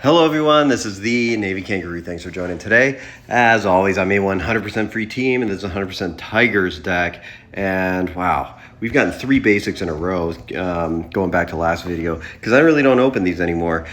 Hello everyone, this is the Navy Kangaroo. Thanks for joining today. As always, I'm a 100% free team and this is a 100% Tigers deck. And wow, we've gotten 3 basics in a row going back to last video because I really don't open these anymore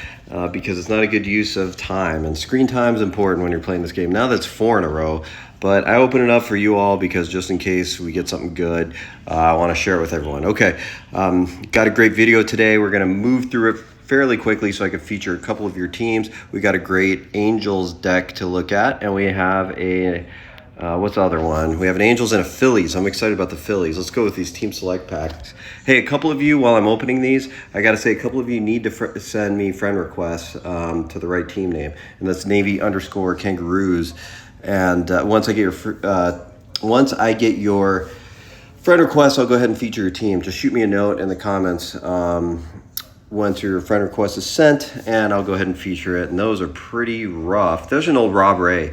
because it's not a good use of time, and screen time is important when you're playing this game. Now that's 4 in a row, but I open it up for you all because just in case we get something good, I want to share it with everyone. Okay, got a great video today. We're going to move through it fairly quickly so I can feature a couple of your teams. We got a great Angels deck to look at, and we have a what's the other one? We have an Angels and a Phillies. I'm excited about the Phillies. Let's go with these team select packs. Hey, a couple of you, while I'm opening these, I got to say a couple of you need to send me friend requests to the right team name, and that's Navy_Kangaroos. And once I get your friend request, I'll go ahead and feature your team. Just shoot me a note in the comments once your friend request is sent, and I'll go ahead and feature it. And those are pretty rough. There's an old Rob Ray.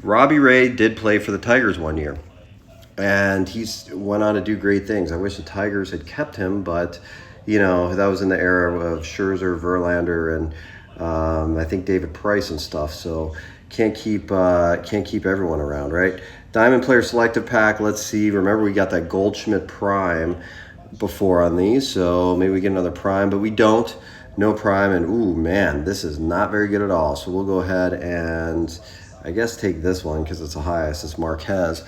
Robbie Ray did play for the Tigers one year, and he's went on to do great things. I wish the Tigers had kept him, but you know, that was in the era of Scherzer, Verlander, and I think David Price and stuff. So can't keep everyone around, right? Diamond Player Selective Pack. Let's see. Remember, we got that Goldschmidt Prime before on these, so maybe we get another Prime, but we don't. No Prime, and ooh man, this is not very good at all. So we'll go ahead and I guess take this one because it's the highest. It's Marquez.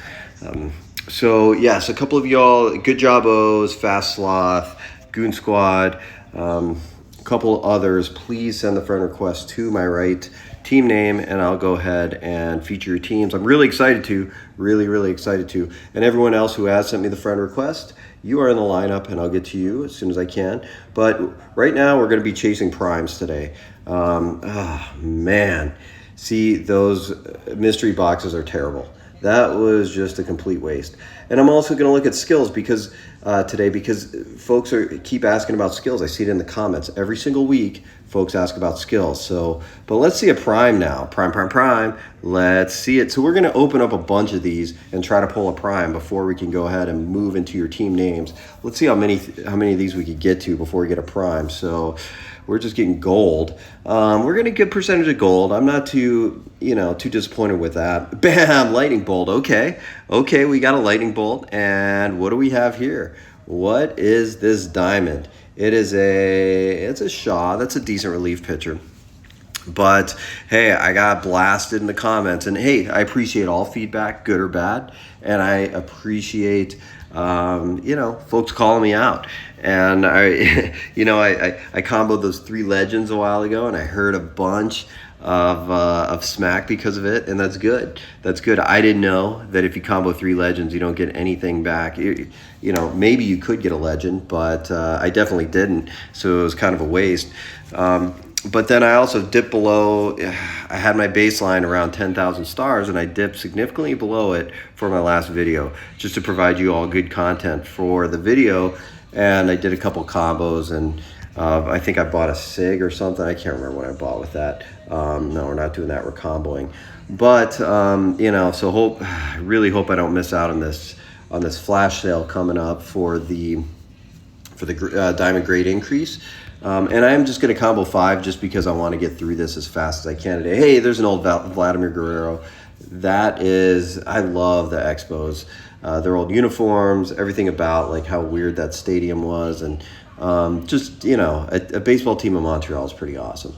So yes, a couple of y'all, good job O's, Fast Sloth, Goon Squad, a couple others. Please send the friend request to my right team name, and I'll go ahead and feature your teams. I'm really excited to, really excited to. And everyone else who has sent me the friend request, you are in the lineup, and I'll get to you as soon as I can. But right now, we're going to be chasing primes today. Man, see, those mystery boxes are terrible. That was just a complete waste. And I'm also going to look at skills because today, because folks keep asking about skills. I see it in the comments every single week. Folks ask about skills. So, but let's see a prime now. Prime. Let's see it. So we're going to open up a bunch of these and try to pull a prime before we can go ahead and move into your team names. Let's see how many of these we could get to before we get a prime. So we're just getting gold. We're getting a good percentage of gold. I'm not too disappointed with that. Bam, lightning bolt. Okay, we got a lightning bolt. And what do we have here? What is this diamond? It's a Shaw. That's a decent relief pitcher. But hey, I got blasted in the comments, and hey, I appreciate all feedback, good or bad, and I appreciate folks calling me out. And I comboed those 3 legends a while ago, and I heard a bunch of smack because of it, and that's good. I didn't know that if you combo 3 legends, you don't get anything back. Maybe you could get a legend, but I definitely didn't, so it was kind of a waste. But then I also dipped below. I had my baseline around 10,000 stars, and I dipped significantly below it for my last video, just to provide you all good content for the video. And I did a couple combos, and I think I bought a SIG or something. I can't remember what I bought with that. No, we're not doing that. We're comboing. But so I really hope I don't miss out on this flash sale coming up for the diamond grade increase. And I'm just going to combo 5 just because I want to get through this as fast as I can today. Hey, there's an old Vladimir Guerrero. I love the Expos. Their old uniforms, everything about like how weird that stadium was, and a baseball team in Montreal is pretty awesome.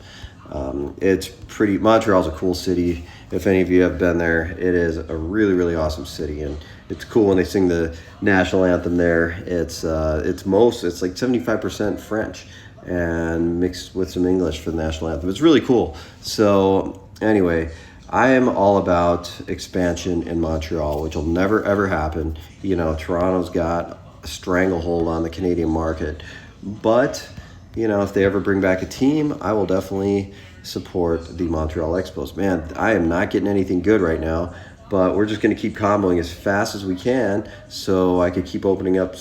Montreal's a cool city. If any of you have been there, it is a really awesome city, and it's cool when they sing the national anthem there. It's like 75% French and mixed with some English for the national anthem. It's really cool. So anyway, I am all about expansion in Montreal, which will never ever happen. Toronto's got a stranglehold on the Canadian market, but if they ever bring back a team, I will definitely support the Montreal Expos. Man, I am not getting anything good right now, but we're just going to keep comboing as fast as we can so I could keep opening up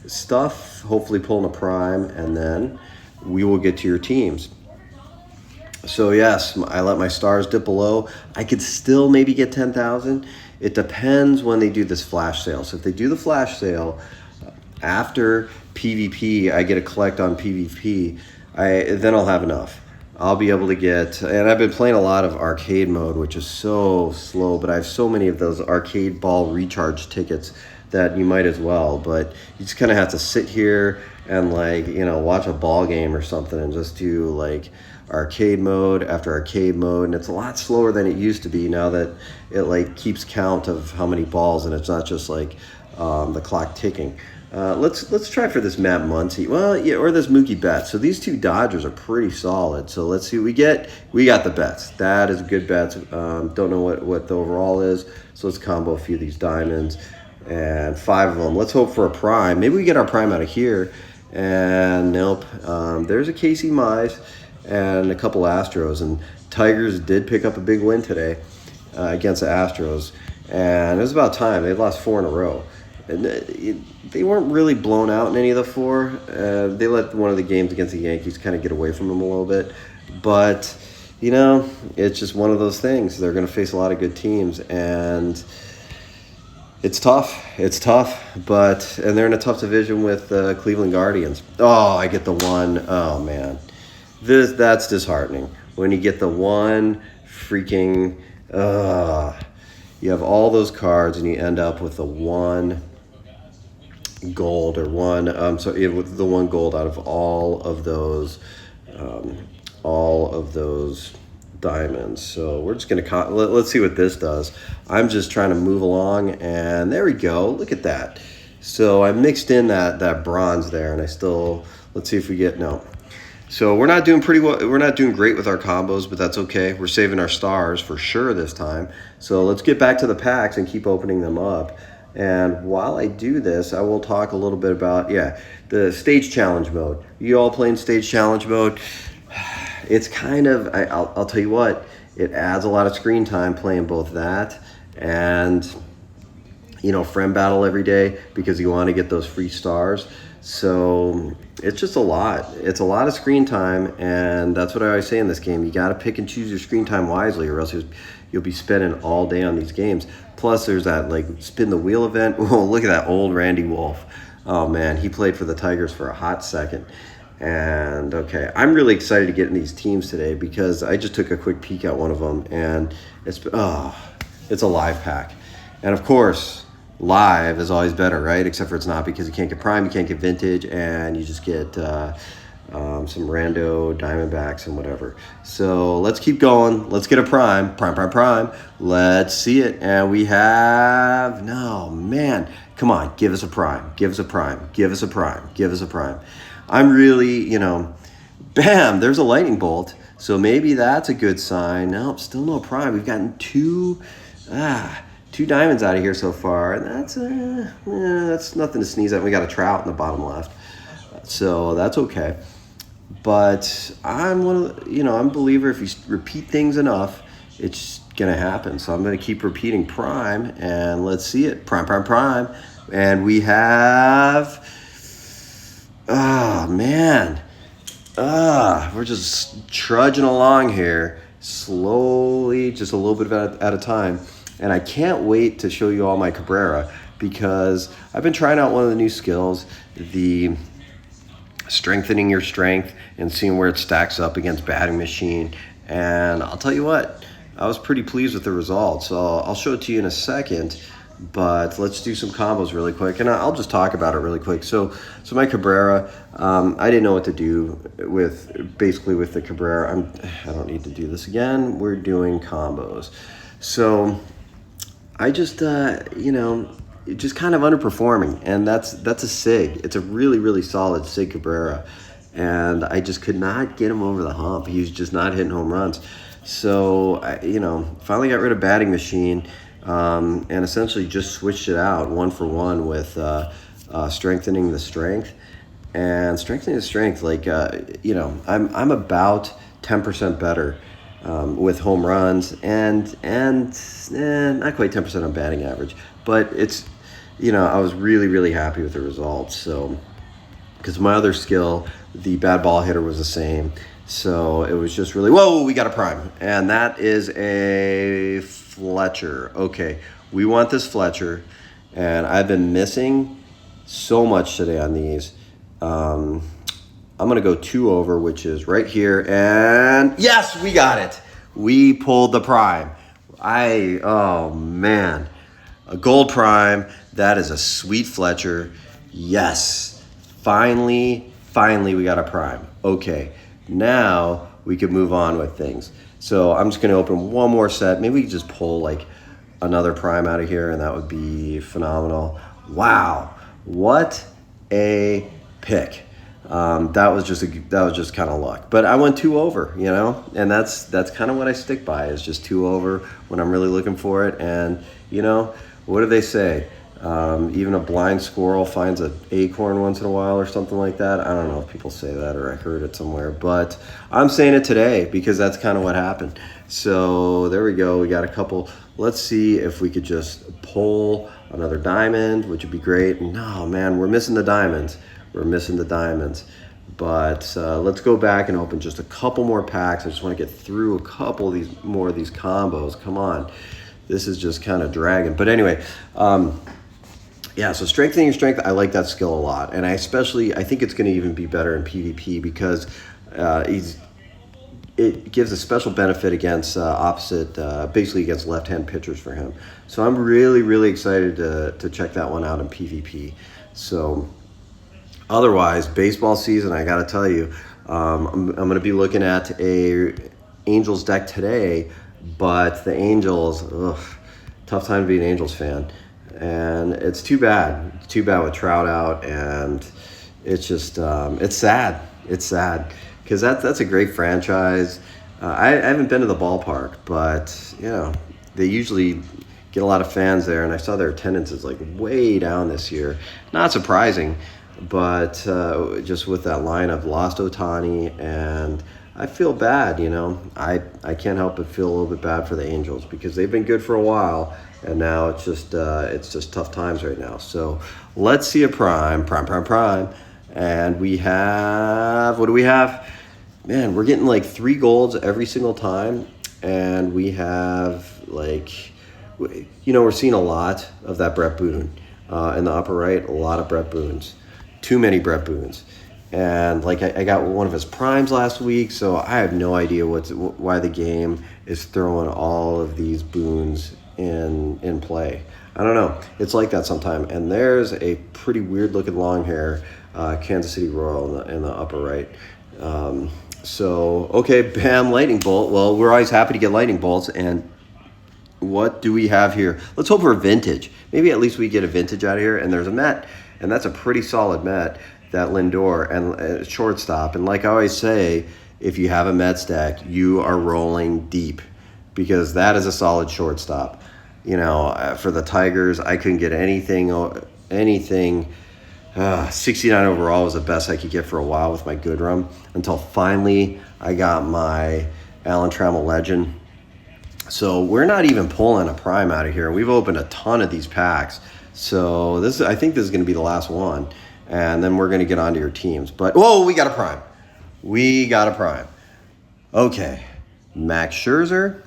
stuff, hopefully pulling a prime, and then we will get to your teams. So yes, I let my stars dip below. I could still maybe get 10,000. It depends when they do this flash sale. So if they do the flash sale after PvP, I get a collect on PvP, then I'll have enough. I'll be able to get, and I've been playing a lot of arcade mode, which is so slow, but I have so many of those arcade ball recharge tickets that you might as well. But you just kind of have to sit here and like, watch a ball game or something and just do like arcade mode after arcade mode. And it's a lot slower than it used to be now that it like keeps count of how many balls and it's not just like the clock ticking. Let's try for this Matt Muncy. Well, yeah, or this Mookie Betts. So these two Dodgers are pretty solid. So let's see what we get. We got the bets. That is a good bet. Don't know what the overall is. So let's combo a few of these diamonds and 5 of them. Let's hope for a prime. Maybe we get our prime out of here. And nope. There's a Casey Mize and a couple Astros. And Tigers did pick up a big win today against the Astros. And it was about time. They lost 4 in a row. And they weren't really blown out in any of the 4. They let one of the games against the Yankees kind of get away from them a little bit. But, it's just one of those things. They're going to face a lot of good teams. And it's tough. It's tough. And they're in a tough division with the Cleveland Guardians. Oh, I get the 1. Oh, man. That's disheartening. When you get the 1 freaking... you have all those cards and you end up with the 1 gold or with the 1 gold out of all of those diamonds. So we're just gonna let's see what this does. I'm just trying to move along, and there we go. Look at that. So I mixed in that bronze there, and let's see if we get no. So we're not doing pretty well. We're not doing great with our combos, but that's okay. We're saving our stars for sure this time. So let's get back to the packs and keep opening them up. And while I do this, I will talk a little bit about, the stage challenge mode. You all playing stage challenge mode? It's kind of, I'll tell you what, it adds a lot of screen time playing both that and, friend battle every day because you want to get those free stars. So it's just a lot. It's a lot of screen time, and that's what I always say in this game. You got to pick and choose your screen time wisely, or else you'll be spending all day on these games. Plus, there's that like spin the wheel event. Oh, look at that old Randy Wolf. Oh man, he played for the Tigers for a hot second. And okay, I'm really excited to get in these teams today because I just took a quick peek at one of them, and it's a live pack, and of course, live is always better, right? Except for it's not, because you can't get prime, you can't get vintage, and you just get some rando Diamondbacks and whatever. So let's keep going. Let's get a prime. Let's see it. And we have, no, man, come on, give us a prime. I'm really, bam, there's a lightning bolt. So maybe that's a good sign. Nope, still no prime. We've gotten two diamonds out of here so far, and that's nothing to sneeze at. We got a trout in the bottom left, so that's okay. But I'm I'm a believer, if you repeat things enough, it's gonna happen. So I'm gonna keep repeating prime, and let's see it. Prime, and we have. We're just trudging along here slowly, just a little bit at a time. And I can't wait to show you all my Cabrera, because I've been trying out one of the new skills, the strengthening your strength and seeing where it stacks up against batting machine. And I'll tell you what, I was pretty pleased with the results. So I'll show it to you in a second, but let's do some combos really quick, and I'll just talk about it really quick. So my Cabrera, I didn't know what to do with the Cabrera. I don't need to do this again. We're doing combos. So I just, just kind of underperforming, and that's a SIG. It's a really, really solid SIG Cabrera, and I just could not get him over the hump. He was just not hitting home runs. So I, finally got rid of batting machine, and essentially just switched it out 1-for-1 with strengthening the strength. And strengthening the strength, like I'm about 10% better with home runs, and not quite 10% on batting average, but it's, I was really, really happy with the results. So, because my other skill, the bad ball hitter, was the same. So it was just really, whoa, we got a prime. And that is a Fletcher. Okay, we want this Fletcher, and I've been missing so much today on these. I'm going to go 2 over, which is right here. And yes, we got it. We pulled the prime. Oh man, a gold prime. That is a sweet Fletcher. Yes, finally we got a prime. Okay, now we can move on with things. So I'm just going to open one more set. Maybe we can just pull like another prime out of here, and that would be phenomenal. Wow, what a pick. That was just kind of luck, but I went 2 over, you know, and that's kind of what I stick by, is just 2 over when I'm really looking for it. And you know, what do they say? Even a blind squirrel finds an acorn once in a while, or something like that. I don't know if people say that, or I heard it somewhere, but I'm saying it today because that's kind of what happened. So there we go. We got a couple. Let's see if we could just pull another diamond, which would be great. No, man, we're missing the diamonds. But let's go back and open just a couple more packs. I just want to get through a couple of these combos. Come on. This is just kind of dragging. But anyway, yeah, so strengthening your strength, I like that skill a lot. And I think it's going to even be better in PvP because it gives a special benefit against basically against left-hand pitchers for him. So I'm really excited to check that one out in PvP. So otherwise, baseball season, I got to tell you, I'm going to be looking at a Angels deck today, but the Angels, tough time to be an Angels fan. And it's too bad. It's too bad with Trout out, and it's just, it's sad. It's sad because that's a great franchise. I haven't been to the ballpark, but, you know, they usually get a lot of fans there, and I saw their attendance is like way down this year. Not surprising. But just with that lineup, lost Ohtani, and I feel bad, you know. I can't help but feel a little bit bad for the Angels because they've been good for a while, and now it's just tough times right now. So let's see a prime, and we have, what do we have? Man, we're getting like 3 golds every single time, and we have like, you know, we're seeing a lot of that Brett Boone in the upper right, a lot of Brett Boones. Too many Brett Boones. And like I got one of his primes last week, so I have no idea why the game is throwing all of these Boones in play. I don't know. It's like that sometime. And there's a pretty weird looking long hair Kansas City Royal in the upper right. So okay, bam, lightning bolt. Well, we're always happy to get lightning bolts. And what do we have here? Let's hope for a vintage. Maybe at least we get a vintage out of here. And there's a Met. And that's a pretty solid Met, that Lindor, and shortstop. And like I always say, if you have a Mets deck, you are rolling deep because that is a solid shortstop. You know, for the Tigers, I couldn't get anything. 69 overall was the best I could get for a while with my Goodrum until finally I got my Alan Trammell Legend. So we're not even pulling a prime out of here. We've opened a ton of these packs. So I think this is going to be the last one, and then we're going to get onto your teams. But whoa, we got a prime. Okay, Max Scherzer.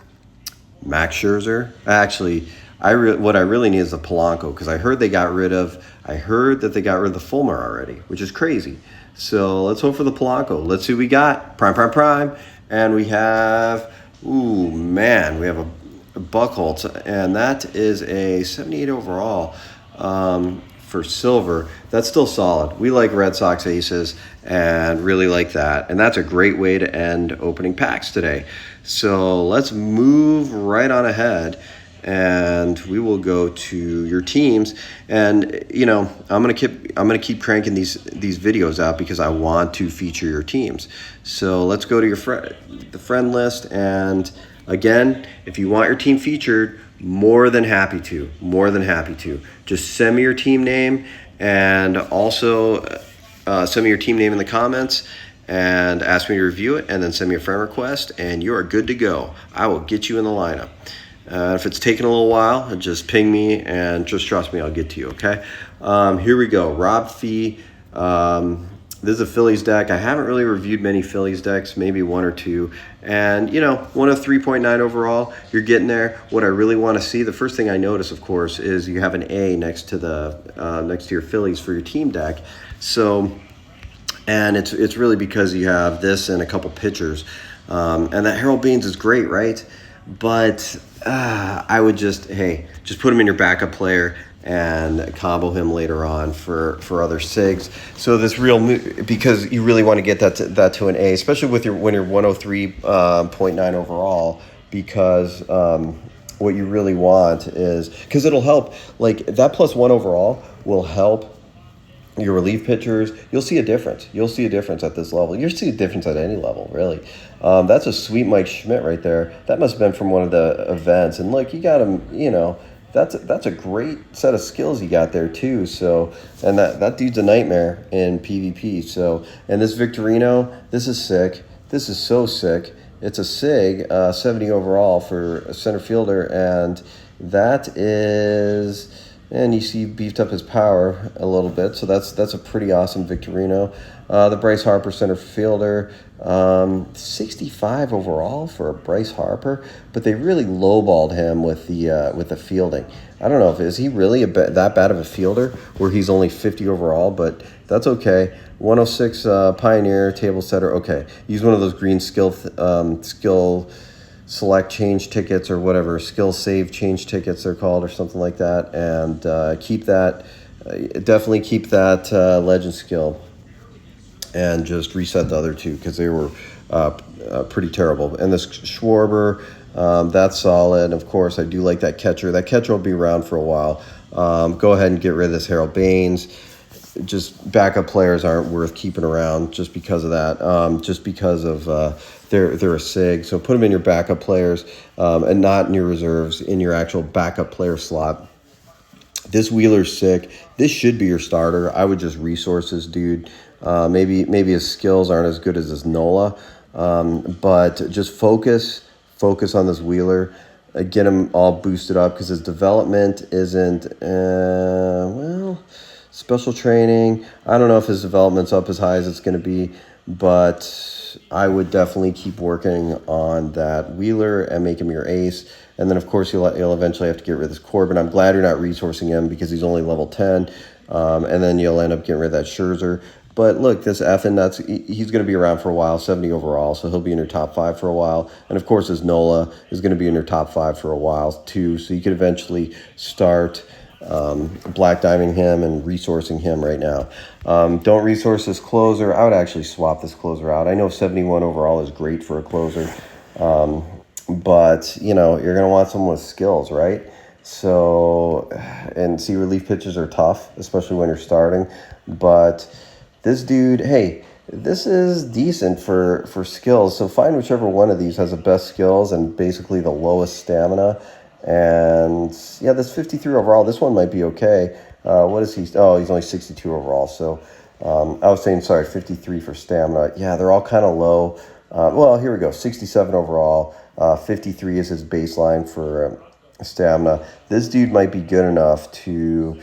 Actually, what I really need is a Polanco because I heard that they got rid of the Fulmer already, which is crazy. So let's hope for the Polanco. Let's see what we got. Prime, and we have. Ooh man, we have a Buchholz, and that is a 78 overall. For silver, that's still solid. We like Red Sox aces and really like that. And that's a great way to end opening packs today. So let's move right on ahead and we will go to your teams. And you know, I'm gonna keep cranking these videos out because I want to feature your teams. So let's go to the friend list, and again, if you want your team featured, more than happy to. Just send me your team name, and also send me your team name in the comments and ask me to review it, and then send me a friend request, and you are good to go. I will get you in the lineup. If it's taking a little while, just ping me, and just trust me, I'll get to you, okay? Here we go. Rob Fee. This is a Phillies deck. I haven't really reviewed many Phillies decks, maybe 1 or 2. And, you know, 1 of 3.9 overall, you're getting there. What I really want to see, the first thing I notice, of course, is you have an A next to your Phillies for your team deck. So And it's really because you have this and a couple pitchers, and that Harold Baines is great, right? But I would just put him in your backup player and combo him later on for other SIGs. So this because you really want to get that to an A, especially with when you're 103.9 overall, because what you really want is, because it'll help, like that +1 overall will help your relief pitchers. You'll see a difference. You'll see a difference at this level. You'll see a difference at any level, really. That's a sweet Mike Schmidt right there. That must have been from one of the events. And look, you got him, that's a great set of skills you got there too. So, and that dude's a nightmare in PvP. So, and this Victorino, this is sick. This is so sick. It's a SIG, 70 overall for a center fielder, and that is... And you see beefed up his power a little bit, so that's a pretty awesome Victorino. The Bryce Harper center fielder, 65 overall for a Bryce Harper, but they really lowballed him with the fielding. I don't know is he really that bad of a fielder where he's only 50 overall, but that's okay. 106 Pioneer table setter. Okay, use one of those green skill select change tickets or whatever, skill save change tickets they're called or something like that, and definitely keep that legend skill and just reset the other two because they were pretty terrible. And this Schwarber, that's solid. Of course, I do like that catcher. That catcher will be around for a while. Go ahead and get rid of this Harold Baines. Just backup players aren't worth keeping around just because of that, just because of they're a SIG. So put them in your backup players and not in your reserves, in your actual backup player slot. This Wheeler's sick. This should be your starter. I would just resource this dude. Maybe his skills aren't as good as his NOLA, but just focus on this Wheeler. Get him all boosted up because his development isn't, special training. I don't know if his development's up as high as it's going to be, but I would definitely keep working on that Wheeler and make him your ace. And then, of course, you'll eventually have to get rid of this Corbin. I'm glad you're not resourcing him because he's only level 10. And then you'll end up getting rid of that Scherzer. But look, this Effin, he's going to be around for a while, 70 overall, so he'll be in your top 5 for a while. And, of course, his NOLA is going to be in your top 5 for a while, too. So you could eventually start black diving him and resourcing him right now. Don't resource this closer. I would actually swap this closer out. I know 71 overall is great for a closer, but, you're going to want someone with skills, right? So, and see, relief pitches are tough, especially when you're starting. But this dude, hey, this is decent for skills. So find whichever one of these has the best skills and basically the lowest stamina. And yeah, this 53 overall, this one might be okay. What is he? Oh, he's only 62 overall. So I was saying, 53 for stamina. Yeah, they're all kind of low. Well, here we go. 67 overall. 53 is his baseline for stamina. This dude might be good enough to...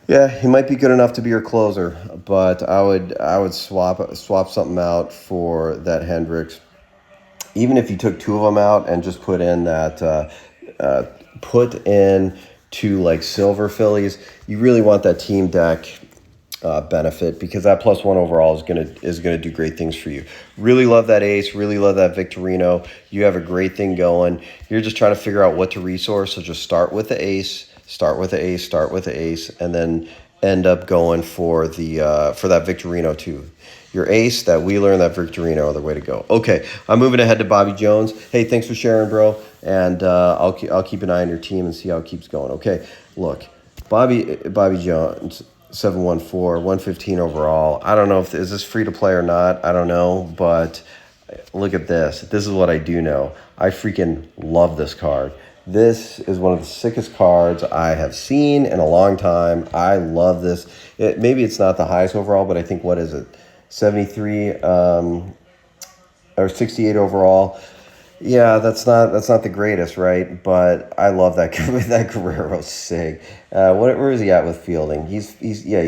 Yeah, he might be good enough to be your closer, but I would swap something out for that Hendricks. Even if you took 2 of them out and just put in that... put in 2 like silver Phillies, you really want that team deck benefit because that +1 overall is gonna do great things for you. Really love that ace, really love that Victorino. You have a great thing going. You're just trying to figure out what to resource, so just start with the ace, and then end up going for that Victorino too. Your ace, that Wheeler, and that Victorino are the way to go. Okay, I'm moving ahead to Bobby Jones. Hey, thanks for sharing, bro. And I'll keep an eye on your team and see how it keeps going. Okay, look, Bobby Jones, 714, 115 overall. I don't know is this free to play or not. I don't know, but look at this. This is what I do know. I freaking love this card. This is one of the sickest cards I have seen in a long time. I love this. Maybe it's not the highest overall, but I think, what is it? 73 or 68 overall. Yeah, that's not the greatest, right? But I love that Cabrera SIG. Where is he at with fielding? He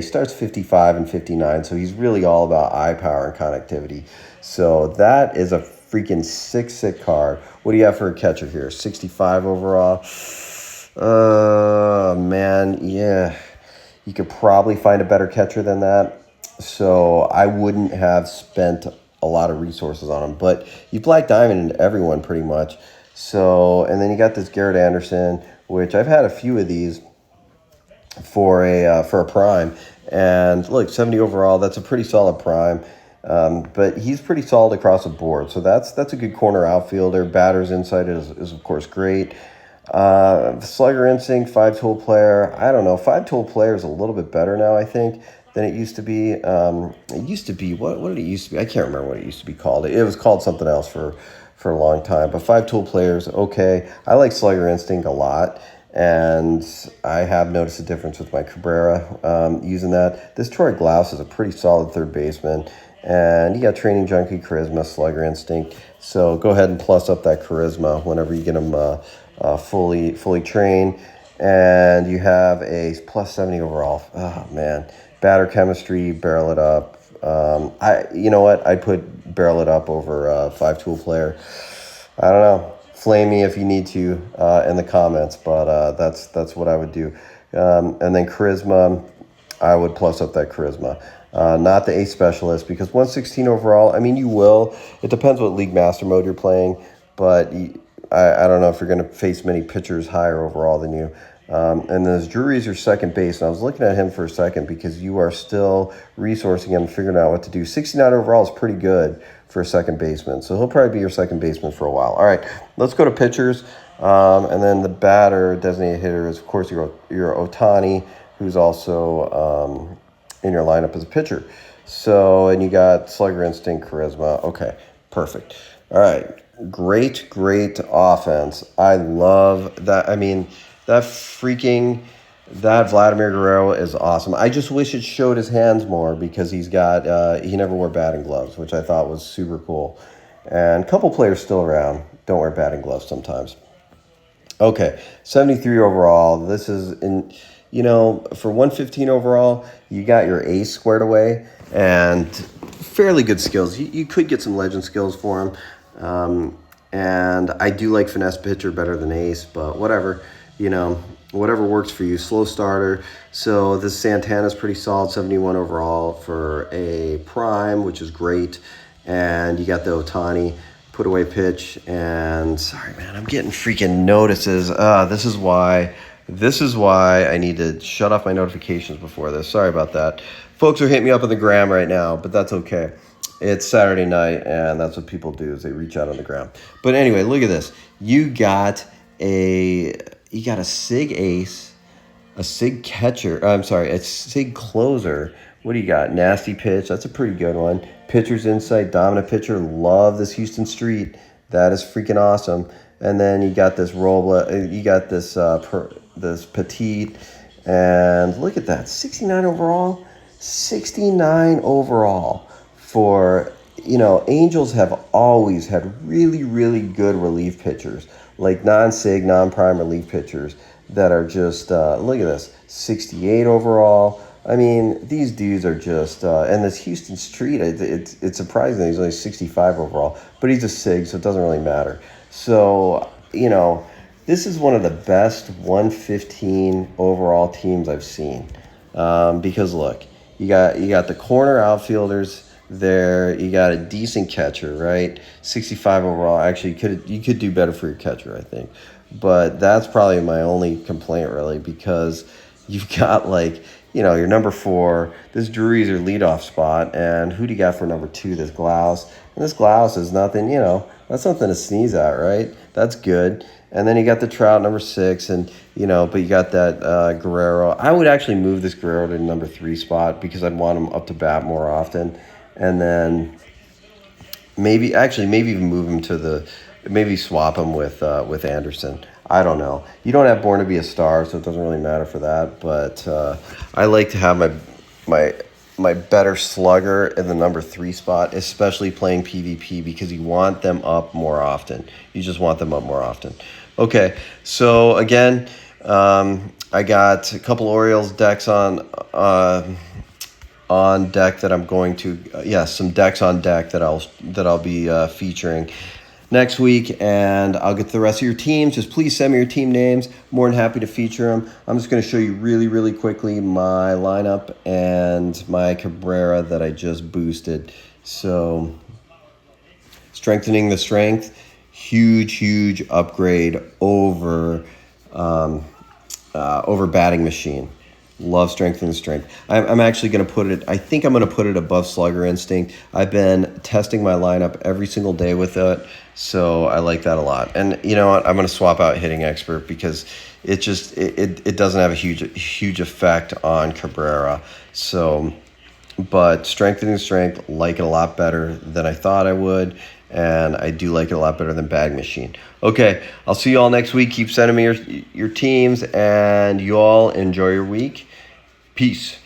starts 55 and 59, so he's really all about eye power and connectivity. So that is a freaking sick card. What do you have for a catcher here? 65 overall. Man, yeah. You could probably find a better catcher than that. So I wouldn't have spent a lot of resources on him. But you Black Diamond everyone pretty much. So, and then you got this Garrett Anderson, which I've had a few of these for a prime. And look, 70 overall, that's a pretty solid prime. But he's pretty solid across the board. So that's a good corner outfielder. Batter's insight is of course great. Slugger instinct, 5-tool player. I don't know. 5-tool player is a little bit better now, I think, than it used to be. It used to be, what did it used to be? I can't remember what it used to be called. It was called something else for a long time. But 5-tool players, okay. I like slugger instinct a lot. And I have noticed a difference with my Cabrera using that. This Troy Glaus is a pretty solid third baseman. And you got training junkie, charisma, slugger instinct. So go ahead and plus up that charisma whenever you get him fully trained. And you have a plus 70 overall. Oh, man. Batter chemistry, barrel it up. You know what? I'd put barrel it up over 5-tool player. I don't know. Flame me if you need to in the comments, but that's what I would do. And then charisma, I would plus up that charisma. Not the ace specialist, because 116 overall, I mean, you will. It depends what league master mode you're playing, but I don't know if you're going to face many pitchers higher overall than you. And then Drury's your second base, and I was looking at him for a second because you are still resourcing him, figuring out what to do. 69 overall is pretty good for a second baseman, so he'll probably be your second baseman for a while. All right, let's go to pitchers, and then the batter, designated hitter, is of course your Ohtani, who's also in your lineup as a pitcher. So, and you got slugger instinct, charisma. Okay, perfect. All right, great offense. I love that. I mean, that Vladimir Guerrero is awesome. I just wish it showed his hands more, because he never wore batting gloves, which I thought was super cool. And a couple players still around don't wear batting gloves sometimes. Okay, 73 overall. This is for 115 overall, you got your ace squared away and fairly good skills. You could get some legend skills for him. And I do like finesse pitcher better than ace, but whatever. Whatever works for you. Slow starter. So this Santana's pretty solid, 71 overall for a prime, which is great. And you got the Ohtani put away pitch. And sorry, man, I'm getting freaking notices. This is why I need to shut off my notifications before this. Sorry about that. Folks are hitting me up on the gram right now, but that's okay. It's Saturday night, and that's what people do, is they reach out on the gram. But anyway, look at this. You got a SIG ace, a SIG catcher. A SIG closer. What do you got? Nasty pitch. That's a pretty good one. Pitcher's insight, dominant pitcher. Love this Houston Street. That is freaking awesome. And then you got this Robles. You got this this Petite. And look at that, 69 overall. 69 overall for, Angels have always had really good relief pitchers, like non-SIG, non-prime relief pitchers that are just, look at this, 68 overall. I mean, these dudes are just, and this Houston Street, it's surprising that he's only 65 overall, but he's a SIG, so it doesn't really matter. So, this is one of the best 115 overall teams I've seen, because look, you got the corner outfielders there. You got a decent catcher, right? 65 overall. Actually, you could do better for your catcher, I think. But that's probably my only complaint, really, because you've got your number 4. This Drury's your leadoff spot, and who do you got for number 2? This Glaus, and this Glaus is nothing. That's nothing to sneeze at, right? That's good. And then you got the Trout, number 6, and but you got that Guerrero. I would actually move this Guerrero to the number 3 spot, because I'd want him up to bat more often. And then maybe even move him maybe swap him with Anderson. I don't know. You don't have Born to Be a Star, so it doesn't really matter for that. But I like to have my better slugger in the number 3 spot, especially playing PvP, because you want them up more often. You just want them up more often. Okay, so again, I got a couple Orioles decks on deck that I'm going to, some decks on deck that I'll be featuring. next week, and I'll get to the rest of your teams. Just please send me your team names. More than happy to feature them. I'm just going to show you really, really quickly my lineup and my Cabrera that I just boosted. So, strengthening the strength, huge upgrade over batting machine. Love strengthening the strength. I'm actually going to put it, I think I'm going to put it above Slugger Instinct. I've been testing my lineup every single day with it, so I like that a lot. And you know what? I'm going to swap out Hitting Expert because it just, it doesn't have a huge effect on Cabrera. So, but strengthening strength, like it a lot better than I thought I would, and I do like it a lot better than Bag Machine. Okay, I'll see you all next week. Keep sending me your teams, and you all enjoy your week. Peace.